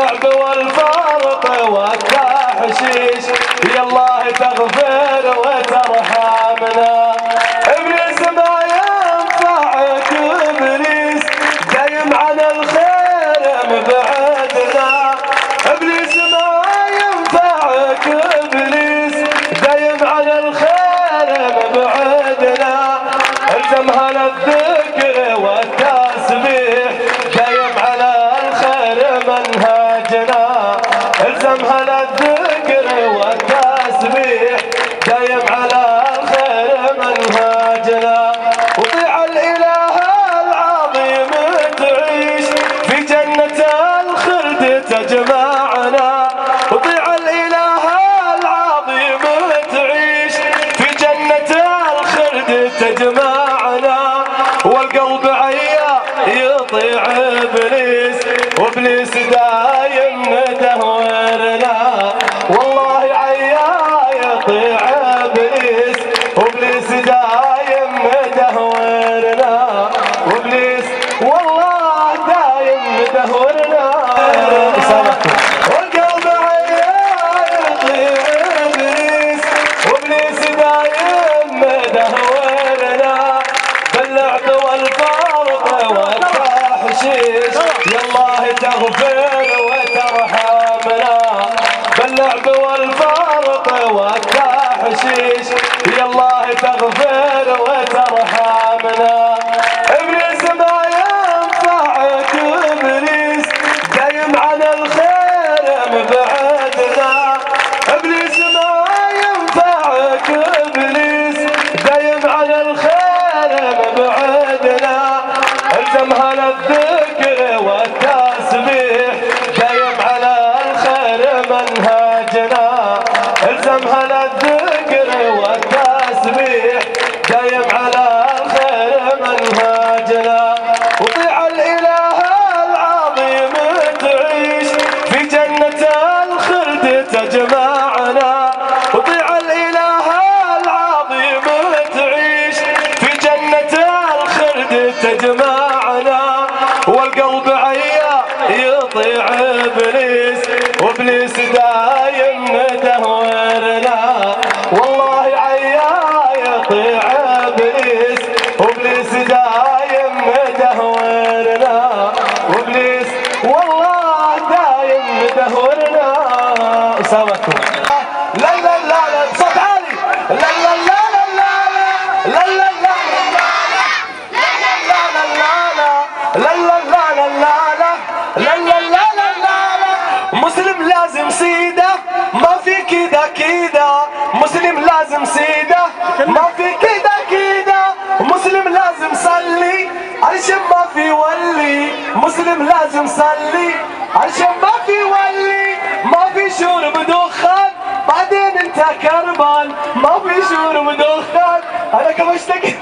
باللعب والفرط والتحشيش يا الله تغفر وترحمنا. ابليس ما ينفعك ابليس دايم عن الخير مبعدنا. ابليس ما ينفعك ابليس دايم عن الخير مبعدنا. الزم هلا الذكر والتسبيح دايم على الخير منهجنا. الزم هلا الذكر والتسبيح دايم على الخير منهجنا. وطيع الاله العظيم تعيش في جنة الخلد تجمعنا. وطيع الاله العظيم تعيش في جنة الخلد تجمعنا. والقلب عيا يطيع ابليس وابليس دايم مدهورنا. والله عيا يطيع ابليس وابليس دايم مدهورنا. وابليس والله دايم مدهورنا. والقلب عيا يطيع ابليس وابليس دايم مدهورنا. باللعب والفرط والتحشيش يا الله تغفر وترحمنا. باللعب والفرط والتحشيش يا الله تغفر وترحمنا. ابليس ما ينفعك ابليس دايم عن الخير مبعدنا. ابليس ما ينفعك ابليس دايم عن الخير مبعدنا. الزم هلا الذكر والتسبيح دايم على الخير منهجنا. الزم هلا الذكر والتسبيح دايم على الخير منهجنا. وطيع الاله العظيم تعيش في جنة الخلد تجمعنا. وطيع الاله العظيم تعيش في جنة الخلد تجمعنا. والقلب عيا يطيع ابليس وابليس دايم مدهورنا. والله عيا يطيع ابليس وابليس دايم مدهورنا. وابليس والله دايم مدهورنا. اسامتكم لا لا لا لا صوت عالي لا لا لا لا لا لا لا لا لا لا لا لا لا لا. مسلم لازم سيده ما في كده كده. مسلم لازم سيده ما في كده كده. مسلم لازم صلي علشان ما في ولي. مسلم لازم صلي علشان ما في ولي. ما في شرب دخان بعدين انت كربان. ما في شرب دخان. انا كم اشتقت